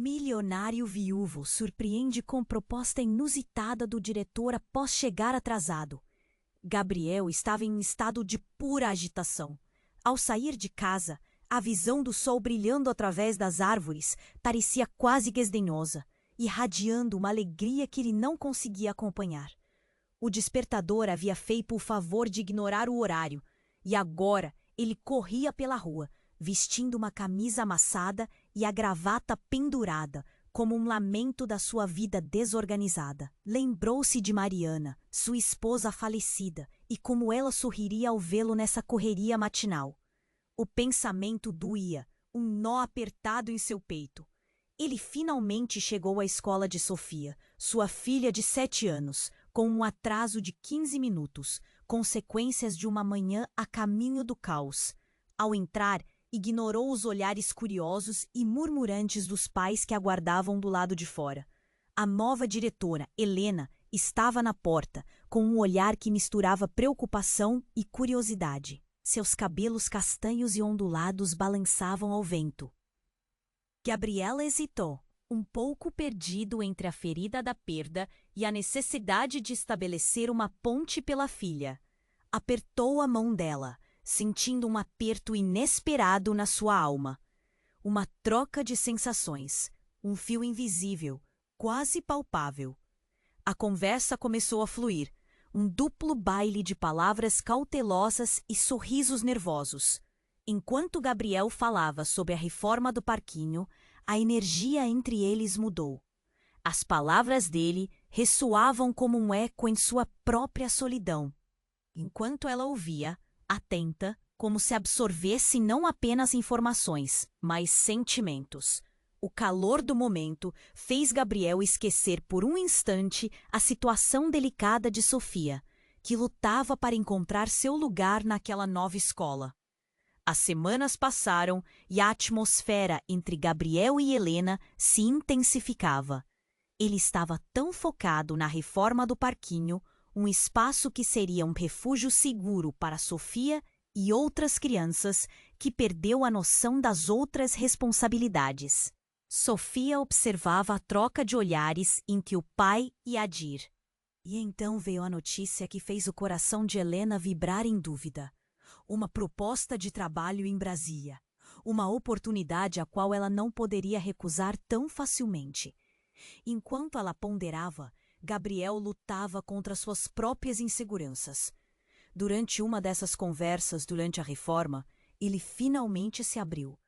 Milionário viúvo surpreende com proposta inusitada do diretor após chegar atrasado. Gabriel estava em estado de pura agitação. Ao sair de casa, a visão do sol brilhando através das árvores parecia quase desdenhosa, irradiando uma alegria que ele não conseguia acompanhar. O despertador havia feito o favor de ignorar o horário, e agora ele corria pela rua, vestindo uma camisa amassada e a gravata pendurada, como um lamento da sua vida desorganizada. Lembrou-se de Mariana, sua esposa falecida, e como ela sorriria ao vê-lo nessa correria matinal. O pensamento doía, um nó apertado em seu peito. Ele finalmente chegou à escola de Sofia, sua filha de 7 anos, com um atraso de 15 minutos, consequências de uma manhã a caminho do caos. Ao entrar, ignorou os olhares curiosos e murmurantes dos pais que aguardavam do lado de fora. A nova diretora, Helena, estava na porta, com um olhar que misturava preocupação e curiosidade. Seus cabelos castanhos e ondulados balançavam ao vento. Gabriela hesitou, um pouco perdido entre a ferida da perda e a necessidade de estabelecer uma ponte pela filha. Apertou a mão dela, sentindo um aperto inesperado na sua alma. Uma troca de sensações, um fio invisível, quase palpável. A conversa começou a fluir, um duplo baile de palavras cautelosas e sorrisos nervosos. Enquanto Gabriel falava sobre a reforma do parquinho, a energia entre eles mudou. As palavras dele ressoavam como um eco em sua própria solidão. Enquanto ela ouvia, atenta, como se absorvesse não apenas informações, mas sentimentos. O calor do momento fez Gabriel esquecer por um instante a situação delicada de Sofia, que lutava para encontrar seu lugar naquela nova escola. As semanas passaram e a atmosfera entre Gabriel e Helena se intensificava. Ele estava tão focado na reforma do parquinho, um espaço que seria um refúgio seguro para Sofia e outras crianças, que perdeu a noção das outras responsabilidades. Sofia observava a troca de olhares entre o pai e Adir. E então veio a notícia que fez o coração de Helena vibrar em dúvida. Uma proposta de trabalho em Brasília. Uma oportunidade a qual ela não poderia recusar tão facilmente. Enquanto ela ponderava, Gabriel lutava contra suas próprias inseguranças. Durante uma dessas conversas durante a reforma, ele finalmente se abriu.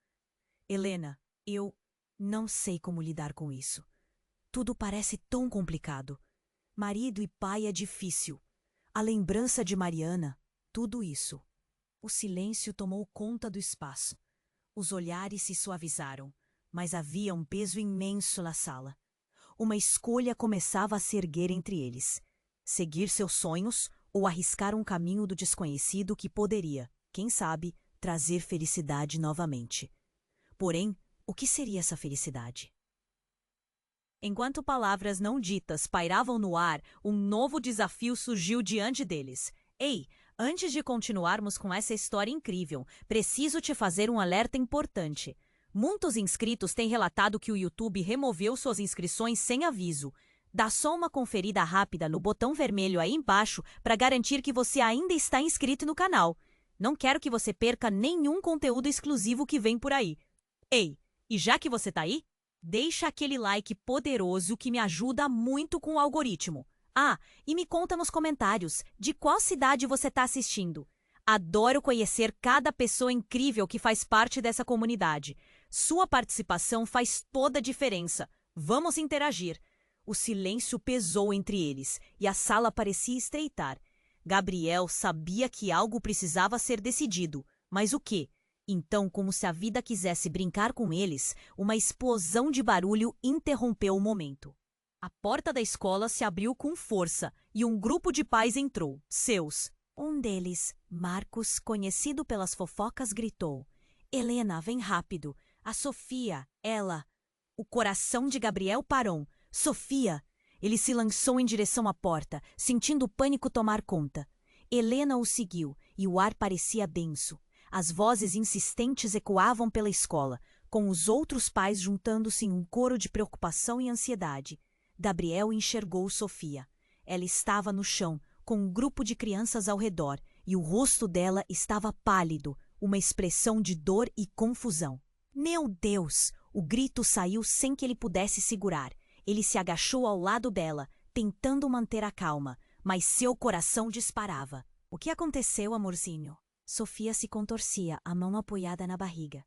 Helena, eu não sei como lidar com isso. Tudo parece tão complicado. Marido e pai é difícil. A lembrança de Mariana, tudo isso. O silêncio tomou conta do espaço. Os olhares se suavizaram, mas havia um peso imenso na sala. Uma escolha começava a se erguer entre eles. Seguir seus sonhos ou arriscar um caminho do desconhecido que poderia, quem sabe, trazer felicidade novamente. Porém, o que seria essa felicidade? Enquanto palavras não ditas pairavam no ar, um novo desafio surgiu diante deles. Ei, antes de continuarmos com essa história incrível, preciso te fazer um alerta importante. Muitos inscritos têm relatado que o YouTube removeu suas inscrições sem aviso. Dá só uma conferida rápida no botão vermelho aí embaixo para garantir que você ainda está inscrito no canal. Não quero que você perca nenhum conteúdo exclusivo que vem por aí. Ei, e já que você tá aí, deixa aquele like poderoso que me ajuda muito com o algoritmo. Ah, e me conta nos comentários de qual cidade você está assistindo. Adoro conhecer cada pessoa incrível que faz parte dessa comunidade. Sua participação faz toda a diferença. Vamos interagir. O silêncio pesou entre eles e a sala parecia estreitar. Gabriel sabia que algo precisava ser decidido, mas o quê? Então, como se a vida quisesse brincar com eles, uma explosão de barulho interrompeu o momento. A porta da escola se abriu com força e um grupo de pais entrou, seus. Um deles, Marcos, conhecido pelas fofocas, gritou: Helena, vem rápido. A Sofia, ela... O coração de Gabriel parou. Sofia! Ele se lançou em direção à porta, sentindo o pânico tomar conta. Helena o seguiu e o ar parecia denso. As vozes insistentes ecoavam pela escola, com os outros pais juntando-se em um coro de preocupação e ansiedade. Gabriel enxergou Sofia. Ela estava no chão, com um grupo de crianças ao redor, e o rosto dela estava pálido, uma expressão de dor e confusão. Meu Deus! O grito saiu sem que ele pudesse segurar. Ele se agachou ao lado dela, tentando manter a calma, mas seu coração disparava. O que aconteceu, amorzinho? Sofia se contorcia, a mão apoiada na barriga.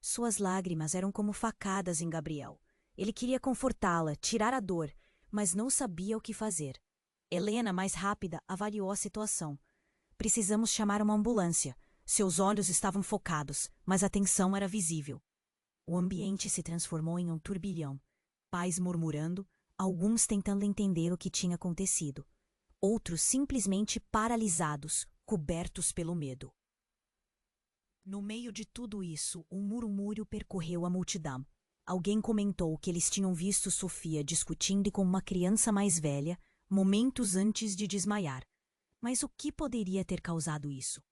Suas lágrimas eram como facadas em Gabriel. Ele queria confortá-la, tirar a dor, mas não sabia o que fazer. Helena, mais rápida, avaliou a situação. Precisamos chamar uma ambulância. Seus olhos estavam focados, mas a tensão era visível. O ambiente se transformou em um turbilhão. Pais murmurando, alguns tentando entender o que tinha acontecido. Outros simplesmente paralisados, cobertos pelo medo. No meio de tudo isso, um murmúrio percorreu a multidão. Alguém comentou que eles tinham visto Sofia discutindo com uma criança mais velha, momentos antes de desmaiar. Mas o que poderia ter causado isso?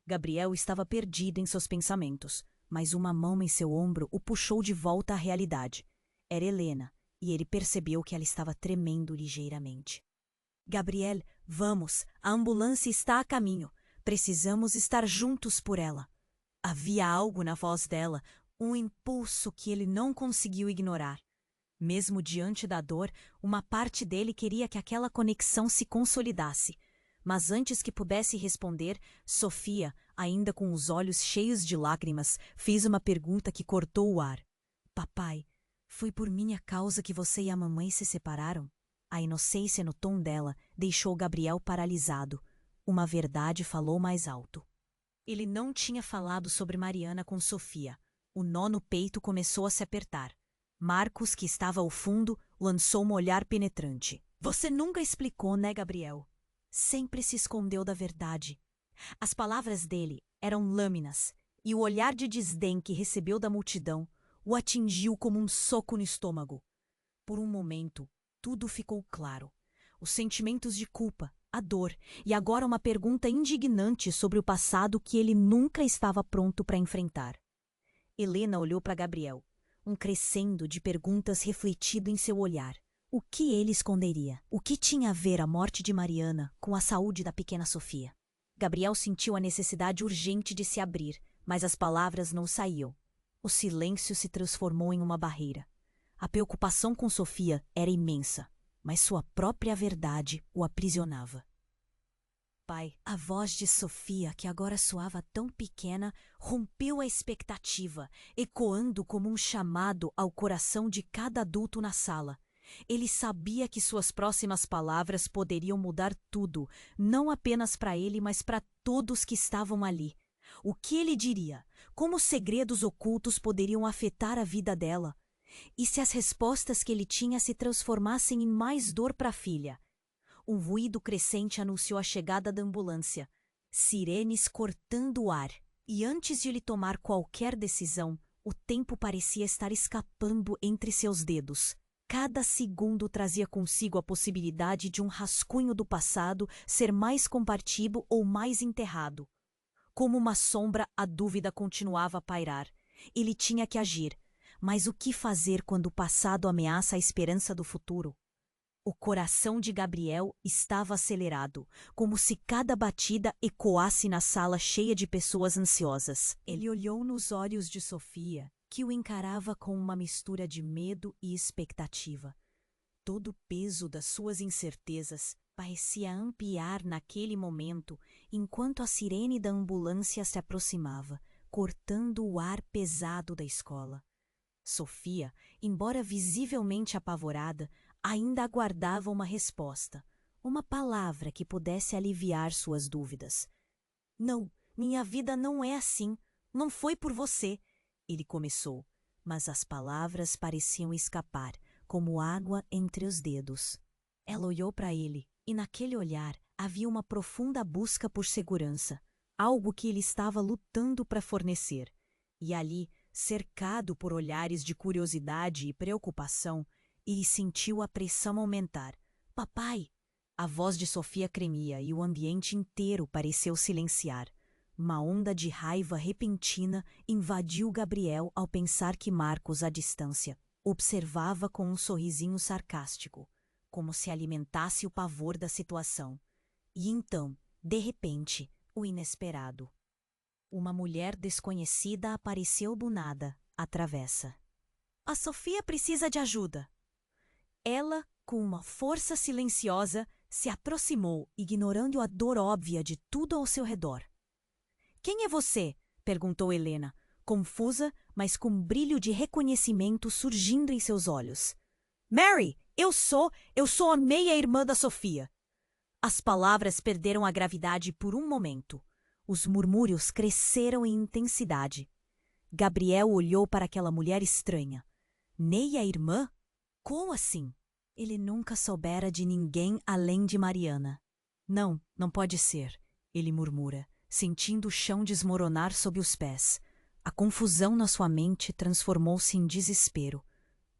Gabriel estava perdido em seus pensamentos, mas uma mão em seu ombro o puxou de volta à realidade. Era Helena, e ele percebeu que ela estava tremendo ligeiramente. Gabriel, vamos, a ambulância está a caminho. Precisamos estar juntos por ela. Havia algo na voz dela, um impulso que ele não conseguiu ignorar. Mesmo diante da dor, uma parte dele queria que aquela conexão se consolidasse. Mas antes que pudesse responder, Sofia, ainda com os olhos cheios de lágrimas, fez uma pergunta que cortou o ar. Papai, foi por minha causa que você e a mamãe se separaram? A inocência no tom dela deixou Gabriel paralisado. Uma verdade falou mais alto. Ele não tinha falado sobre Mariana com Sofia. O nó no peito começou a se apertar. Marcos, que estava ao fundo, lançou um olhar penetrante. Você nunca explicou, né, Gabriel? Sempre se escondeu da verdade. As palavras dele eram lâminas, e o olhar de desdém que recebeu da multidão o atingiu como um soco no estômago. Por um momento, tudo ficou claro. Os sentimentos de culpa, a dor e agora uma pergunta indignante sobre o passado que ele nunca estava pronto para enfrentar. Helena olhou para Gabriel, um crescendo de perguntas refletido em seu olhar. O que ele esconderia? O que tinha a ver a morte de Mariana com a saúde da pequena Sofia? Gabriel sentiu a necessidade urgente de se abrir, mas as palavras não saíam. O silêncio se transformou em uma barreira. A preocupação com Sofia era imensa, mas sua própria verdade o aprisionava. Pai, a voz de Sofia, que agora soava tão pequena, rompeu a expectativa, ecoando como um chamado ao coração de cada adulto na sala. Ele sabia que suas próximas palavras poderiam mudar tudo, não apenas para ele, mas para todos que estavam ali. O que ele diria? Como segredos ocultos poderiam afetar a vida dela? E se as respostas que ele tinha se transformassem em mais dor para a filha? Um ruído crescente anunciou a chegada da ambulância. Sirenes cortando o ar. E antes de ele tomar qualquer decisão, o tempo parecia estar escapando entre seus dedos. Cada segundo trazia consigo a possibilidade de um rascunho do passado ser mais compartido ou mais enterrado. Como uma sombra, a dúvida continuava a pairar. Ele tinha que agir. Mas o que fazer quando o passado ameaça a esperança do futuro? O coração de Gabriel estava acelerado, como se cada batida ecoasse na sala cheia de pessoas ansiosas. Ele olhou nos olhos de Sofia, que o encarava com uma mistura de medo e expectativa. Todo o peso das suas incertezas parecia ampliar naquele momento, enquanto a sirene da ambulância se aproximava, cortando o ar pesado da escola. Sofia, embora visivelmente apavorada, ainda aguardava uma resposta, uma palavra que pudesse aliviar suas dúvidas. Não, minha vida não é assim. Não foi por você. Ele começou, mas as palavras pareciam escapar, como água entre os dedos. Ela olhou para ele, e naquele olhar havia uma profunda busca por segurança, algo que ele estava lutando para fornecer. E ali, cercado por olhares de curiosidade e preocupação, ele sentiu a pressão aumentar. Papai! A voz de Sofia tremia e o ambiente inteiro pareceu silenciar. Uma onda de raiva repentina invadiu Gabriel ao pensar que Marcos, à distância, observava com um sorrisinho sarcástico, como se alimentasse o pavor da situação. E então, de repente, o inesperado. Uma mulher desconhecida apareceu do nada, à travessa. A Sofia precisa de ajuda. Ela, com uma força silenciosa, se aproximou, ignorando a dor óbvia de tudo ao seu redor. Quem é você? Perguntou Helena, confusa, mas com um brilho de reconhecimento surgindo em seus olhos. Mary, eu sou a meia-irmã da Sofia. As palavras perderam a gravidade por um momento. Os murmúrios cresceram em intensidade. Gabriel olhou para aquela mulher estranha. Meia-irmã? Como assim? Ele nunca soubera de ninguém além de Mariana. Não, não pode ser, ele murmura, sentindo o chão desmoronar sob os pés. A confusão na sua mente transformou-se em desespero.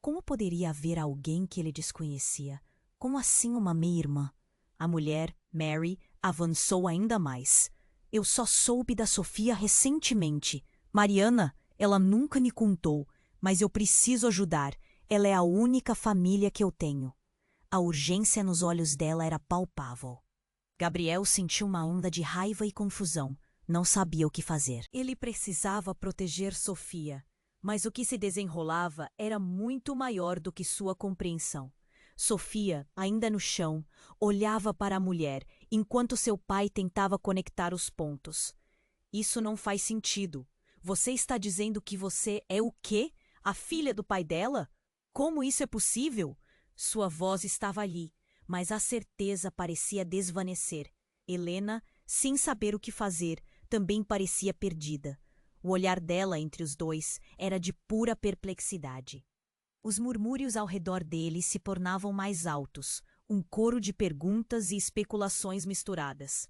Como poderia haver alguém que ele desconhecia? Como assim uma meia-irmã? A mulher, Mary, avançou ainda mais. Eu só soube da Sofia recentemente. Mariana, ela nunca me contou, mas eu preciso ajudar. Ela é a única família que eu tenho. A urgência nos olhos dela era palpável. Gabriel sentiu uma onda de raiva e confusão. Não sabia o que fazer. Ele precisava proteger Sofia, mas o que se desenrolava era muito maior do que sua compreensão. Sofia, ainda no chão, olhava para a mulher, enquanto seu pai tentava conectar os pontos. Isso não faz sentido. Você está dizendo que você é o quê? A filha do pai dela? Como isso é possível? Sua voz estava ali, mas a certeza parecia desvanecer. Helena, sem saber o que fazer, também parecia perdida. O olhar dela entre os dois era de pura perplexidade. Os murmúrios ao redor dele se tornavam mais altos, um coro de perguntas e especulações misturadas.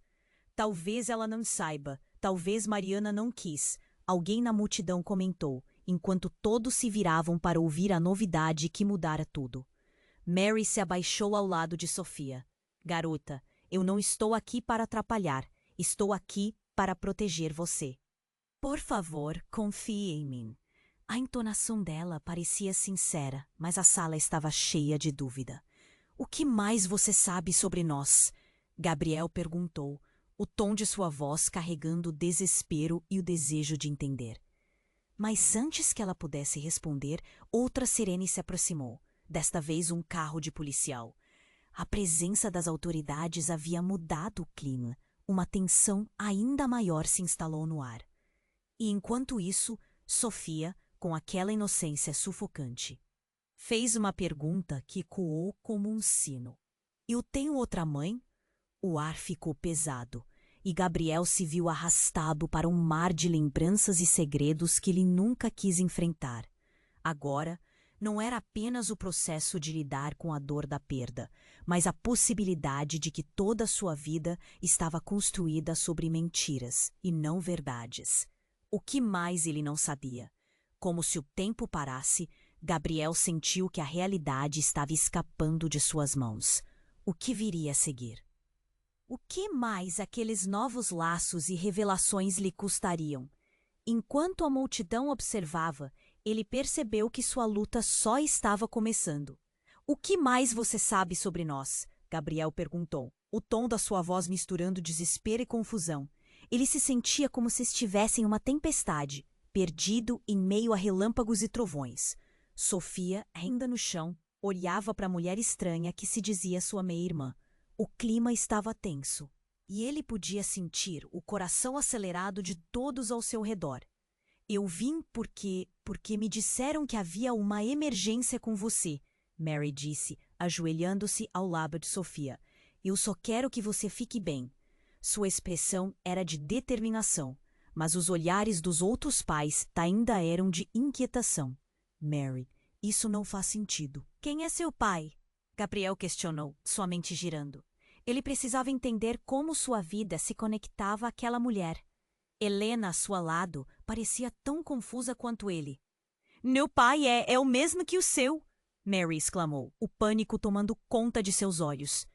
Talvez ela não saiba, talvez Mariana não quis, alguém na multidão comentou, enquanto todos se viravam para ouvir a novidade que mudara tudo. Mary se abaixou ao lado de Sofia. Garota, eu não estou aqui para atrapalhar, estou aqui para proteger você. Por favor, confie em mim. A entonação dela parecia sincera, mas a sala estava cheia de dúvida. O que mais você sabe sobre nós? Gabriel perguntou, o tom de sua voz carregando o desespero e o desejo de entender. Mas antes que ela pudesse responder, outra sirene se aproximou, desta vez um carro de policial. A presença das autoridades havia mudado o clima. Uma tensão ainda maior se instalou no ar. E enquanto isso, Sofia, com aquela inocência sufocante, fez uma pergunta que ecoou como um sino. Eu tenho outra mãe? O ar ficou pesado, e Gabriel se viu arrastado para um mar de lembranças e segredos que ele nunca quis enfrentar. Agora, não era apenas o processo de lidar com a dor da perda, mas a possibilidade de que toda a sua vida estava construída sobre mentiras e não verdades. O que mais ele não sabia? Como se o tempo parasse, Gabriel sentiu que a realidade estava escapando de suas mãos. O que viria a seguir? O que mais aqueles novos laços e revelações lhe custariam? Enquanto a multidão observava, ele percebeu que sua luta só estava começando. O que mais você sabe sobre nós? Gabriel perguntou, o tom da sua voz misturando desespero e confusão. Ele se sentia como se estivesse em uma tempestade, perdido em meio a relâmpagos e trovões. Sofia, ainda no chão, olhava para a mulher estranha que se dizia sua meia-irmã. O clima estava tenso, e ele podia sentir o coração acelerado de todos ao seu redor. Eu vim porque me disseram que havia uma emergência com você, Mary disse, ajoelhando-se ao lado de Sofia. Eu só quero que você fique bem. Sua expressão era de determinação, mas os olhares dos outros pais ainda eram de inquietação. Mary, isso não faz sentido. Quem é seu pai? Gabriel questionou, sua mente girando. Ele precisava entender como sua vida se conectava àquela mulher. Helena, a seu lado, parecia tão confusa quanto ele. Meu pai é o mesmo que o seu, Mary exclamou, o pânico tomando conta de seus olhos.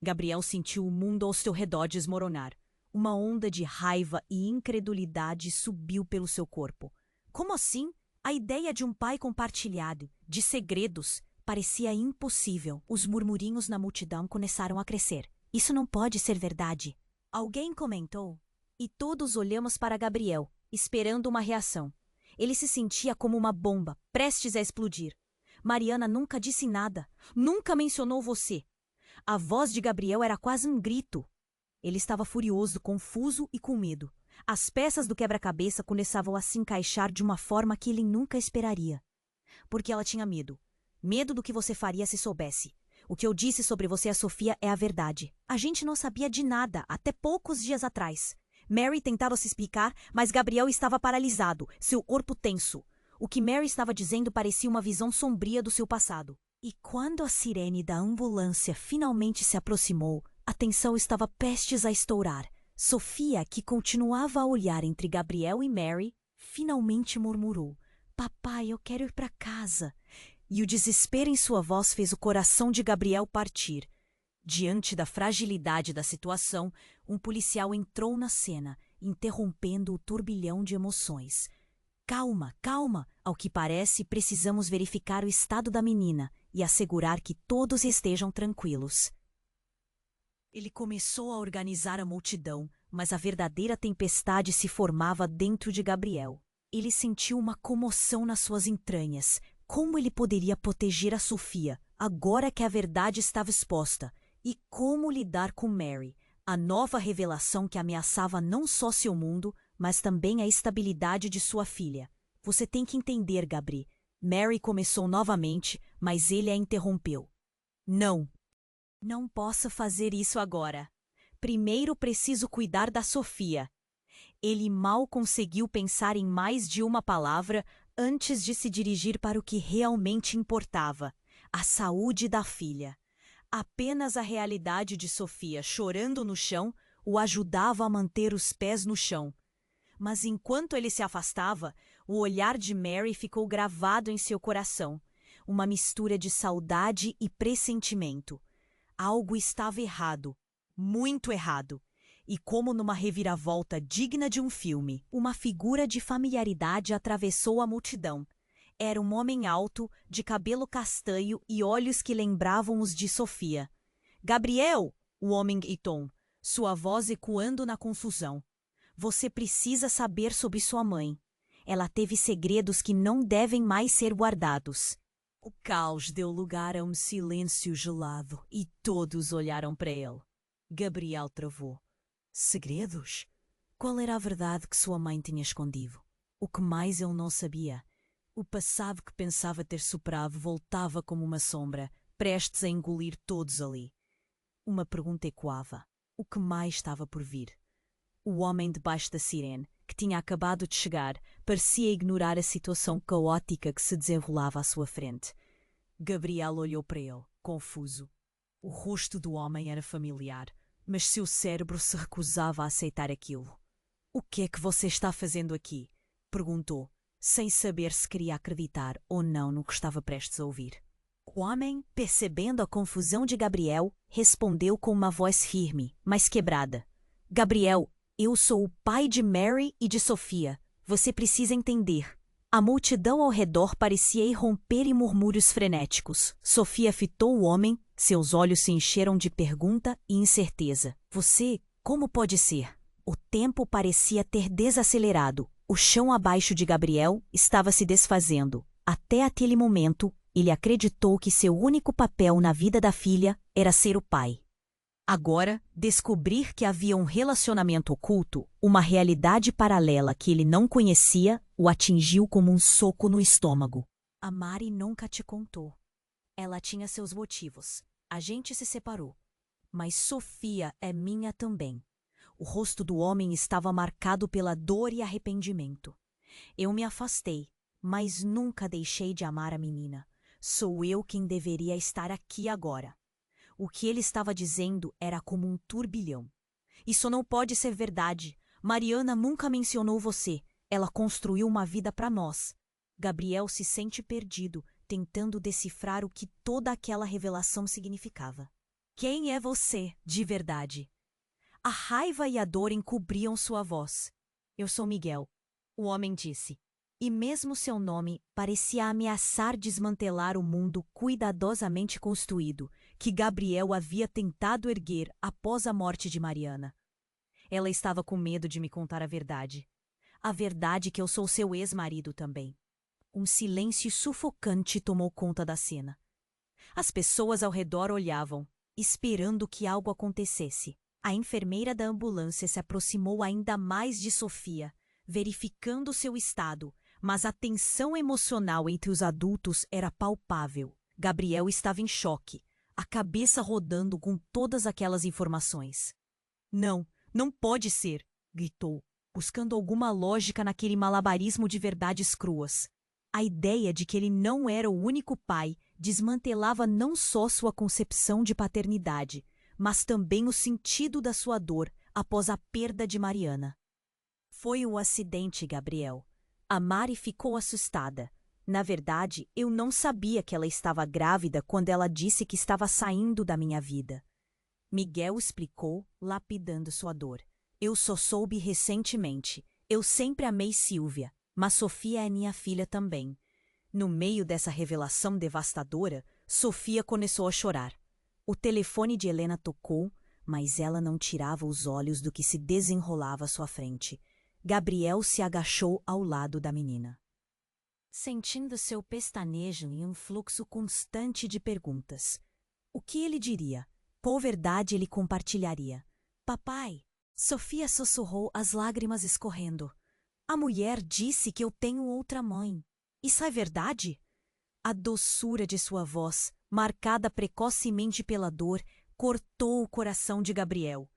Gabriel sentiu o mundo ao seu redor desmoronar. Uma onda de raiva e incredulidade subiu pelo seu corpo. Como assim? A ideia de um pai compartilhado, de segredos, parecia impossível. Os murmurinhos na multidão começaram a crescer. Isso não pode ser verdade. Alguém comentou, e todos olhamos para Gabriel, esperando uma reação. Ele se sentia como uma bomba, prestes a explodir. Mariana nunca disse nada, nunca mencionou você. A voz de Gabriel era quase um grito. Ele estava furioso, confuso e com medo. As peças do quebra-cabeça começavam a se encaixar de uma forma que ele nunca esperaria. Porque ela tinha medo. Medo do que você faria se soubesse. O que eu disse sobre você e a Sofia é a verdade. A gente não sabia de nada até poucos dias atrás. Mary tentava se explicar, mas Gabriel estava paralisado, seu corpo tenso. O que Mary estava dizendo parecia uma visão sombria do seu passado. E quando a sirene da ambulância finalmente se aproximou, a tensão estava prestes a estourar. Sofia, que continuava a olhar entre Gabriel e Mary, finalmente murmurou: "Papai, eu quero ir para casa." E o desespero em sua voz fez o coração de Gabriel partir. Diante da fragilidade da situação, um policial entrou na cena, interrompendo o turbilhão de emoções. "Calma, calma. Ao que parece, precisamos verificar o estado da menina e assegurar que todos estejam tranquilos." Ele começou a organizar a multidão, mas a verdadeira tempestade se formava dentro de Gabriel. Ele sentiu uma comoção nas suas entranhas. Como ele poderia proteger a Sofia, agora que a verdade estava exposta? E como lidar com Mary, a nova revelação que ameaçava não só seu mundo, mas também a estabilidade de sua filha? "Você tem que entender, Gabri." Mary começou novamente, mas ele a interrompeu. "Não. Não posso fazer isso agora. Primeiro preciso cuidar da Sofia." Ele mal conseguiu pensar em mais de uma palavra antes de se dirigir para o que realmente importava: a saúde da filha. Apenas a realidade de Sofia chorando no chão o ajudava a manter os pés no chão. Mas enquanto ele se afastava, o olhar de Mary ficou gravado em seu coração, uma mistura de saudade e pressentimento. Algo estava errado, muito errado. E como numa reviravolta digna de um filme, uma figura de familiaridade atravessou a multidão. Era um homem alto, de cabelo castanho e olhos que lembravam os de Sofia. "Gabriel!" O homem gritou, sua voz ecoando na confusão. "Você precisa saber sobre sua mãe. Ela teve segredos que não devem mais ser guardados." O caos deu lugar a um silêncio gelado e todos olharam para ele. Gabriel travou. Segredos? Qual era a verdade que sua mãe tinha escondido? O que mais ele não sabia? O passado que pensava ter superado voltava como uma sombra, prestes a engolir todos ali. Uma pergunta ecoava. O que mais estava por vir? O homem debaixo da sirene, que tinha acabado de chegar, parecia ignorar a situação caótica que se desenrolava à sua frente. Gabriel olhou para ele, confuso. O rosto do homem era familiar, mas seu cérebro se recusava a aceitar aquilo. "O que é que você está fazendo aqui?" perguntou, sem saber se queria acreditar ou não no que estava prestes a ouvir. O homem, percebendo a confusão de Gabriel, respondeu com uma voz firme, mas quebrada. "Gabriel, eu sou o pai de Mary e de Sofia. Você precisa entender." A multidão ao redor parecia irromper em murmúrios frenéticos. Sofia fitou o homem, seus olhos se encheram de pergunta e incerteza. "Você, como pode ser?" O tempo parecia ter desacelerado. O chão abaixo de Gabriel estava se desfazendo. Até aquele momento, ele acreditou que seu único papel na vida da filha era ser o pai. Agora, descobrir que havia um relacionamento oculto, uma realidade paralela que ele não conhecia, o atingiu como um soco no estômago. "A Mari nunca te contou. Ela tinha seus motivos. A gente se separou. Mas Sofia é minha também." O rosto do homem estava marcado pela dor e arrependimento. "Eu me afastei, mas nunca deixei de amar a menina. Sou eu quem deveria estar aqui agora." O que ele estava dizendo era como um turbilhão. "Isso não pode ser verdade. Mariana nunca mencionou você. Ela construiu uma vida para nós." Gabriel se sente perdido, tentando decifrar o que toda aquela revelação significava. "Quem é você, de verdade?" A raiva e a dor encobriam sua voz. Eu sou Miguel, o homem disse. E mesmo seu nome parecia ameaçar desmantelar o mundo cuidadosamente construído que Gabriel havia tentado erguer após a morte de Mariana. Ela estava com medo de me contar a verdade. A verdade que eu sou seu ex-marido também. Um silêncio sufocante tomou conta da cena. As pessoas ao redor olhavam, esperando que algo acontecesse. A enfermeira da ambulância se aproximou ainda mais de Sofia, verificando seu estado, mas a tensão emocional entre os adultos era palpável. Gabriel estava em choque, a cabeça rodando com todas aquelas informações. Não, não pode ser, gritou, buscando alguma lógica naquele malabarismo de verdades cruas. A ideia de que ele não era o único pai desmantelava não só sua concepção de paternidade, mas também o sentido da sua dor após a perda de Mariana. Foi um acidente, Gabriel. A Mari ficou assustada. Na verdade, eu não sabia que ela estava grávida quando ela disse que estava saindo da minha vida. Miguel explicou, lapidando sua dor. Eu só soube recentemente. Eu sempre amei Silvia, mas Sofia é minha filha também. No meio dessa revelação devastadora, Sofia começou a chorar. O telefone de Helena tocou, mas ela não tirava os olhos do que se desenrolava à sua frente. Gabriel se agachou ao lado da menina, sentindo seu pestanejo em um fluxo constante de perguntas. O que ele diria? Qual verdade ele compartilharia? Papai! Sofia sussurrou, as lágrimas escorrendo. A mulher disse que eu tenho outra mãe. Isso é verdade? A doçura de sua voz, marcada precocemente pela dor, cortou o coração de Gabriel.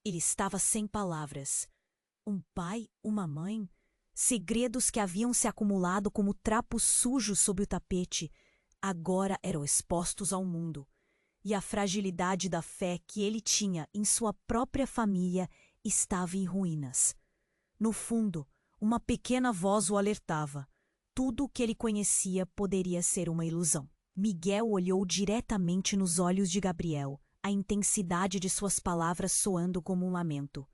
Ele estava sem palavras. Um pai, uma mãe, segredos que haviam se acumulado como trapos sujos sob o tapete, agora eram expostos ao mundo. E a fragilidade da fé que ele tinha em sua própria família estava em ruínas. No fundo, uma pequena voz o alertava. Tudo o que ele conhecia poderia ser uma ilusão. Miguel olhou diretamente nos olhos de Gabriel, a intensidade de suas palavras soando como um lamento.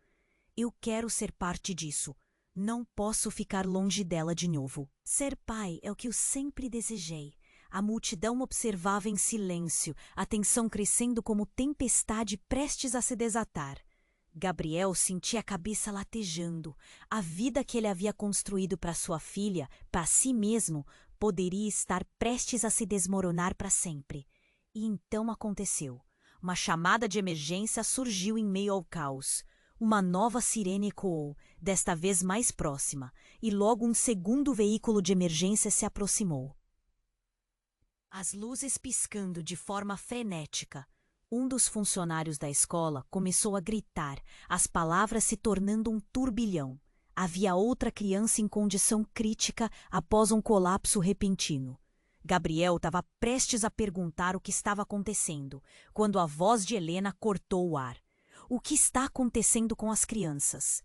Eu quero ser parte disso. Não posso ficar longe dela de novo. Ser pai é o que eu sempre desejei. A multidão observava em silêncio, a tensão crescendo como tempestade prestes a se desatar. Gabriel sentia a cabeça latejando. A vida que ele havia construído para sua filha, para si mesmo, poderia estar prestes a se desmoronar para sempre. E então aconteceu. Uma chamada de emergência surgiu em meio ao caos. Uma nova sirene ecoou, desta vez mais próxima, e logo um segundo veículo de emergência se aproximou. As luzes piscando de forma frenética. Um dos funcionários da escola começou a gritar, as palavras se tornando um turbilhão. Havia outra criança em condição crítica após um colapso repentino. Gabriel estava prestes a perguntar o que estava acontecendo, quando a voz de Helena cortou o ar. O que está acontecendo com as crianças?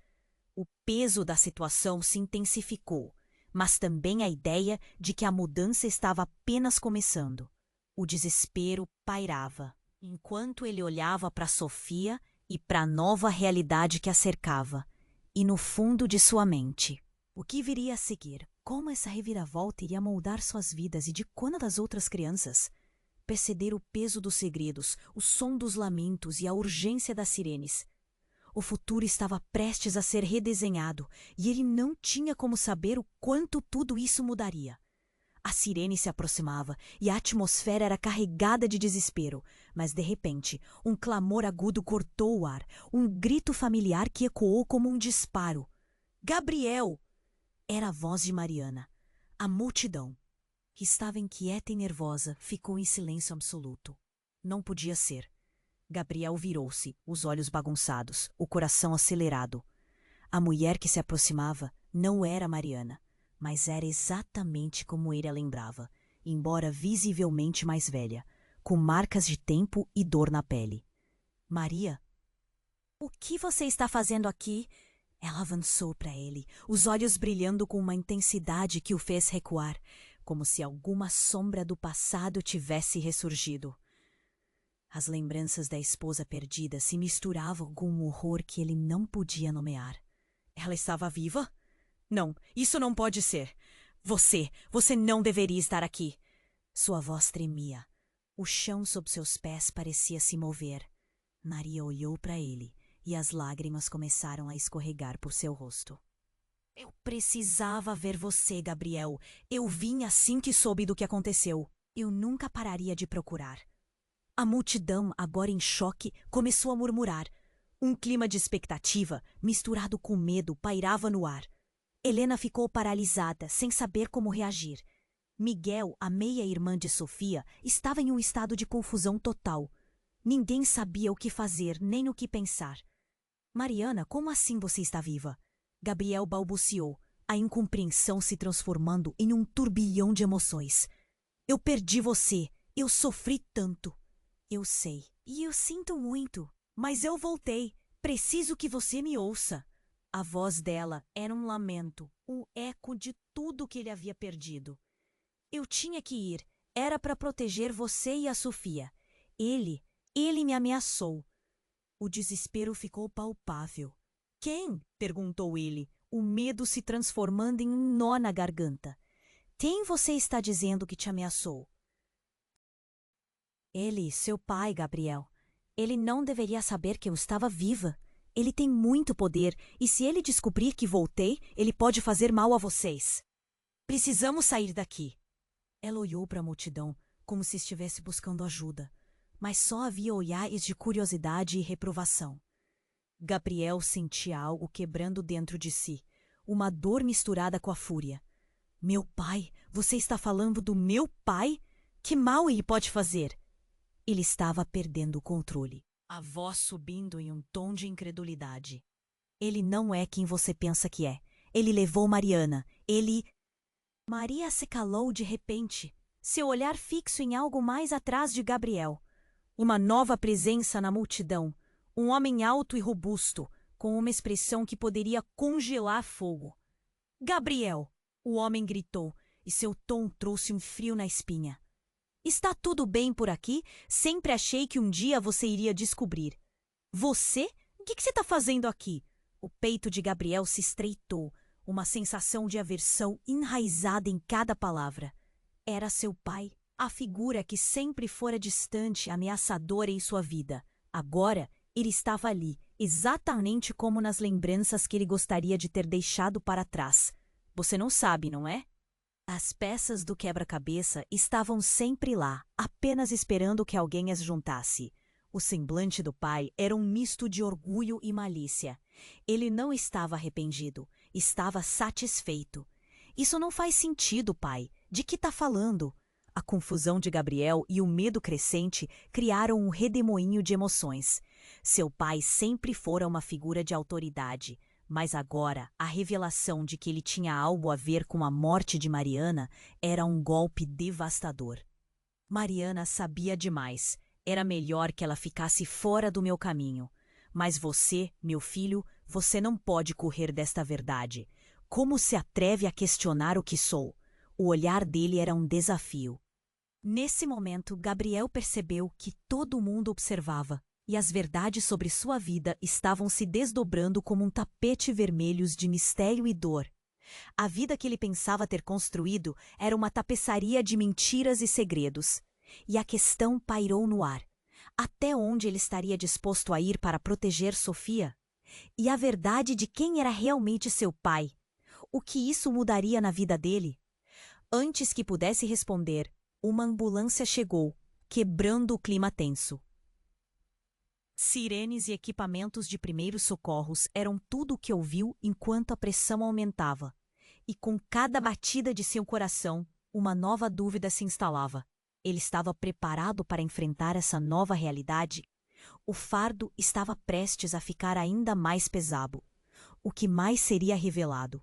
O peso da situação se intensificou, mas também a ideia de que a mudança estava apenas começando. O desespero pairava, enquanto ele olhava para Sofia e para a nova realidade que a cercava, e no fundo de sua mente. O que viria a seguir? Como essa reviravolta iria moldar suas vidas e de quando das outras crianças? Perceber o peso dos segredos, o som dos lamentos e a urgência das sirenes. O futuro estava prestes a ser redesenhado e ele não tinha como saber o quanto tudo isso mudaria. A sirene se aproximava e a atmosfera era carregada de desespero, mas de repente, um clamor agudo cortou o ar, um grito familiar que ecoou como um disparo. Gabriel! Era a voz de Mariana. A multidão, que estava inquieta e nervosa, ficou em silêncio absoluto. Não podia ser. Gabriel virou-se, os olhos bagunçados, o coração acelerado. A mulher que se aproximava não era Mariana, mas era exatamente como ele a lembrava, embora visivelmente mais velha, com marcas de tempo e dor na pele. Maria? O que você está fazendo aqui? Ela avançou para ele, os olhos brilhando com uma intensidade que o fez recuar, como se alguma sombra do passado tivesse ressurgido. As lembranças da esposa perdida se misturavam com um horror que ele não podia nomear. Ela estava viva? Não, isso não pode ser. Você não deveria estar aqui. Sua voz tremia. O chão sob seus pés parecia se mover. Maria olhou para ele e as lágrimas começaram a escorregar por seu rosto. Eu precisava ver você, Gabriel. Eu vim assim que soube do que aconteceu. Eu nunca pararia de procurar. A multidão, agora em choque, começou a murmurar. Um clima de expectativa, misturado com medo, pairava no ar. Helena ficou paralisada, sem saber como reagir. Miguel, a meia-irmã de Sofia, estava em um estado de confusão total. Ninguém sabia o que fazer, nem o que pensar. Mariana, como assim você está viva? Gabriel balbuciou, a incompreensão se transformando em um turbilhão de emoções. Eu perdi você, eu sofri tanto. Eu sei, e eu sinto muito, mas eu voltei. Preciso que você me ouça. A voz dela era um lamento, um eco de tudo que ele havia perdido. Eu tinha que ir, era para proteger você e a Sofia. Ele me ameaçou. O desespero ficou palpável. Quem? Perguntou ele, o medo se transformando em um nó na garganta. Quem você está dizendo que te ameaçou? Ele, seu pai, Gabriel. Ele não deveria saber que eu estava viva. Ele tem muito poder, e se ele descobrir que voltei, ele pode fazer mal a vocês. Precisamos sair daqui. Ela olhou para a multidão, como se estivesse buscando ajuda, mas só havia olhares de curiosidade e reprovação. Gabriel sentia algo quebrando dentro de si, uma dor misturada com a fúria. Meu pai? Você está falando do meu pai? Que mal ele pode fazer? Ele estava perdendo o controle, a voz subindo em um tom de incredulidade. Ele não é quem você pensa que é. Ele levou Mariana. Maria se calou de repente, seu olhar fixo em algo mais atrás de Gabriel. Uma nova presença na multidão. Um homem alto e robusto, com uma expressão que poderia congelar fogo. Gabriel! O homem gritou, e seu tom trouxe um frio na espinha. Está tudo bem por aqui? Sempre achei que um dia você iria descobrir. Você? O que você está fazendo aqui? O peito de Gabriel se estreitou, uma sensação de aversão enraizada em cada palavra. Era seu pai, a figura que sempre fora distante, ameaçadora em sua vida. Agora, ele estava ali, exatamente como nas lembranças que ele gostaria de ter deixado para trás. Você não sabe, não é? As peças do quebra-cabeça estavam sempre lá, apenas esperando que alguém as juntasse. O semblante do pai era um misto de orgulho e malícia. Ele não estava arrependido, estava satisfeito. Isso não faz sentido, pai. De que está falando? A confusão de Gabriel e o medo crescente criaram um redemoinho de emoções. Seu pai sempre fora uma figura de autoridade, mas agora a revelação de que ele tinha algo a ver com a morte de Mariana era um golpe devastador. Mariana sabia demais. Era melhor que ela ficasse fora do meu caminho. Mas você, meu filho, você não pode correr desta verdade. Como se atreve a questionar o que sou? O olhar dele era um desafio. Nesse momento, Gabriel percebeu que todo mundo observava, e as verdades sobre sua vida estavam se desdobrando como um tapete vermelho de mistério e dor. A vida que ele pensava ter construído era uma tapeçaria de mentiras e segredos. E a questão pairou no ar. Até onde ele estaria disposto a ir para proteger Sofia? E a verdade de quem era realmente seu pai? O que isso mudaria na vida dele? Antes que pudesse responder, uma ambulância chegou, quebrando o clima tenso. Sirenes e equipamentos de primeiros socorros eram tudo o que ouviu enquanto a pressão aumentava. E com cada batida de seu coração, uma nova dúvida se instalava. Ele estava preparado para enfrentar essa nova realidade? O fardo estava prestes a ficar ainda mais pesado. O que mais seria revelado?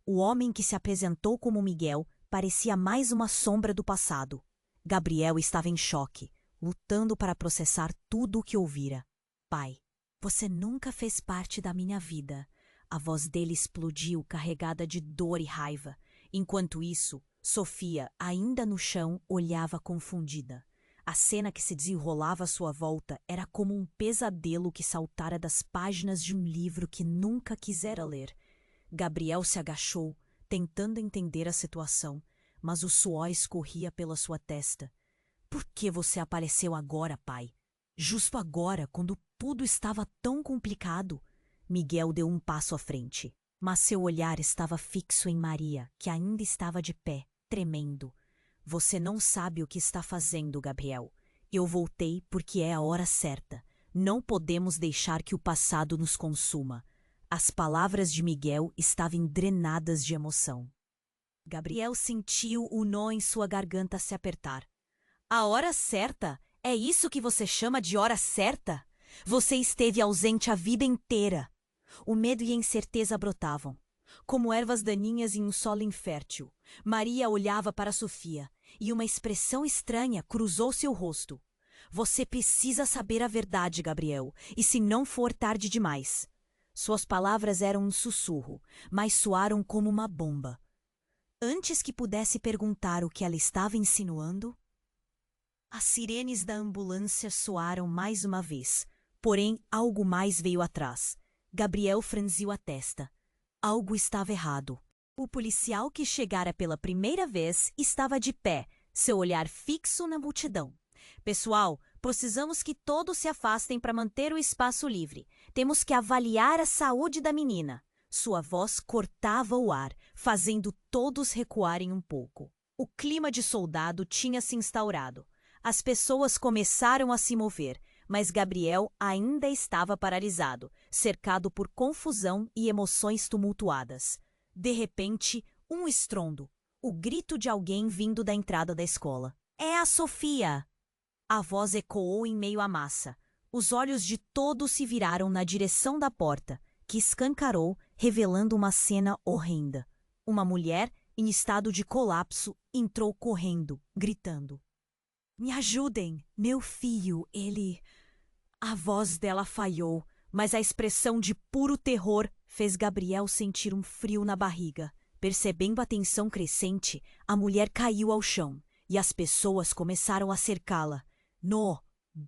O homem que se apresentou como Miguel parecia mais uma sombra do passado. Gabriel estava em choque, lutando para processar tudo o que ouvira. Pai, você nunca fez parte da minha vida. A voz dele explodiu, carregada de dor e raiva. Enquanto isso, Sofia, ainda no chão, olhava confundida. A cena que se desenrolava à sua volta era como um pesadelo que saltara das páginas de um livro que nunca quisera ler. Gabriel se agachou, tentando entender a situação, mas o suor escorria pela sua testa. Por que você apareceu agora, pai? Justo agora, quando tudo estava tão complicado. Miguel deu um passo à frente, mas seu olhar estava fixo em Maria, que ainda estava de pé, tremendo. Você não sabe o que está fazendo, Gabriel. Eu voltei porque é a hora certa. Não podemos deixar que o passado nos consuma. As palavras de Miguel estavam drenadas de emoção. Gabriel sentiu o nó em sua garganta se apertar. A hora certa? É isso que você chama de hora certa? Você esteve ausente a vida inteira. O medo e a incerteza brotavam, como ervas daninhas em um solo infértil. Maria olhava para Sofia, e uma expressão estranha cruzou seu rosto. Você precisa saber a verdade, Gabriel, e se não for tarde demais. Suas palavras eram um sussurro, mas soaram como uma bomba. Antes que pudesse perguntar o que ela estava insinuando, as sirenes da ambulância soaram mais uma vez, porém algo mais veio atrás. Gabriel franziu a testa. Algo estava errado. O policial que chegara pela primeira vez estava de pé, seu olhar fixo na multidão. Pessoal, precisamos que todos se afastem para manter o espaço livre. Temos que avaliar a saúde da menina. Sua voz cortava o ar, fazendo todos recuarem um pouco. O clima de soldado tinha se instaurado. As pessoas começaram a se mover, mas Gabriel ainda estava paralisado, cercado por confusão e emoções tumultuadas. De repente, um estrondo. O grito de alguém vindo da entrada da escola. É a Sofia! A voz ecoou em meio à massa. Os olhos de todos se viraram na direção da porta, que escancarou, revelando uma cena horrenda. Uma mulher, em estado de colapso, entrou correndo, gritando. Me ajudem! Meu filho, ele... A voz dela falhou, mas a expressão de puro terror fez Gabriel sentir um frio na barriga. Percebendo a tensão crescente, a mulher caiu ao chão e as pessoas começaram a cercá-la. No!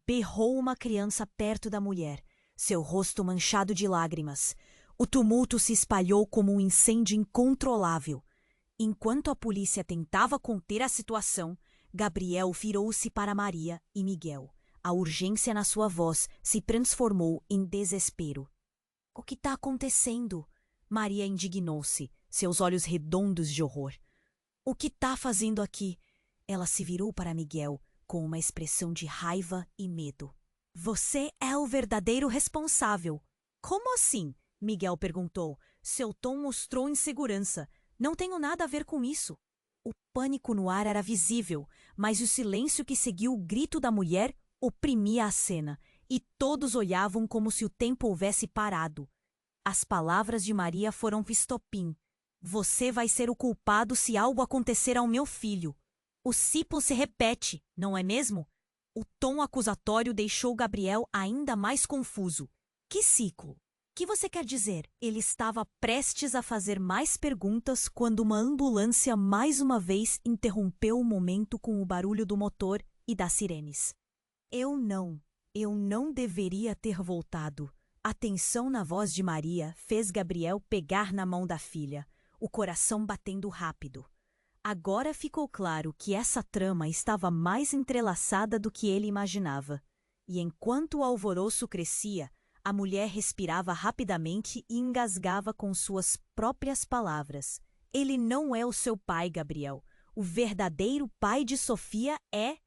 Berrou uma criança perto da mulher, seu rosto manchado de lágrimas. O tumulto se espalhou como um incêndio incontrolável. Enquanto a polícia tentava conter a situação, Gabriel virou-se para Maria e Miguel. A urgência na sua voz se transformou em desespero. O que está acontecendo? Maria indignou-se, seus olhos redondos de horror. O que está fazendo aqui? Ela se virou para Miguel, com uma expressão de raiva e medo. Você é o verdadeiro responsável. Como assim? Miguel perguntou. Seu tom mostrou insegurança. Não tenho nada a ver com isso. O pânico no ar era visível, mas o silêncio que seguiu o grito da mulher oprimia a cena, e todos olhavam como se o tempo houvesse parado. As palavras de Maria foram estopim. Você vai ser o culpado se algo acontecer ao meu filho. O ciclo se repete, não é mesmo? O tom acusatório deixou Gabriel ainda mais confuso. Que ciclo? Que você quer dizer? Ele estava prestes a fazer mais perguntas quando uma ambulância mais uma vez interrompeu o momento com o barulho do motor e das sirenes. Eu não deveria ter voltado. A tensão na voz de Maria fez Gabriel pegar na mão da filha, o coração batendo rápido. Agora ficou claro que essa trama estava mais entrelaçada do que ele imaginava. E enquanto o alvoroço crescia, a mulher respirava rapidamente e engasgava com suas próprias palavras. Ele não é o seu pai, Gabriel. O verdadeiro pai de Sofia é...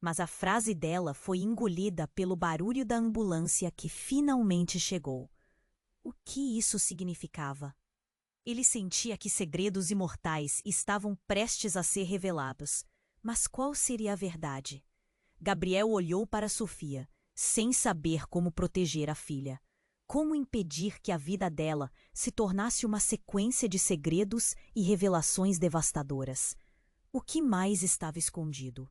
Mas a frase dela foi engolida pelo barulho da ambulância que finalmente chegou. O que isso significava? Ele sentia que segredos imortais estavam prestes a ser revelados. Mas qual seria a verdade? Gabriel olhou para Sofia, sem saber como proteger a filha. Como impedir que a vida dela se tornasse uma sequência de segredos e revelações devastadoras? O que mais estava escondido?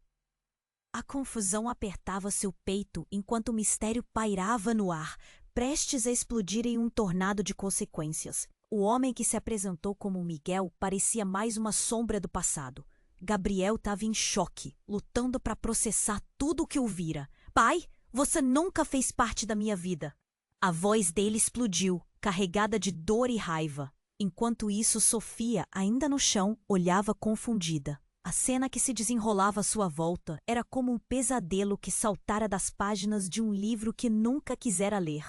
A confusão apertava seu peito enquanto o mistério pairava no ar, prestes a explodir em um tornado de consequências. O homem que se apresentou como Miguel parecia mais uma sombra do passado. Gabriel estava em choque, lutando para processar tudo o que ouvira. Pai, você nunca fez parte da minha vida. A voz dele explodiu, carregada de dor e raiva. Enquanto isso, Sofia, ainda no chão, olhava confundida. A cena que se desenrolava à sua volta era como um pesadelo que saltara das páginas de um livro que nunca quisera ler.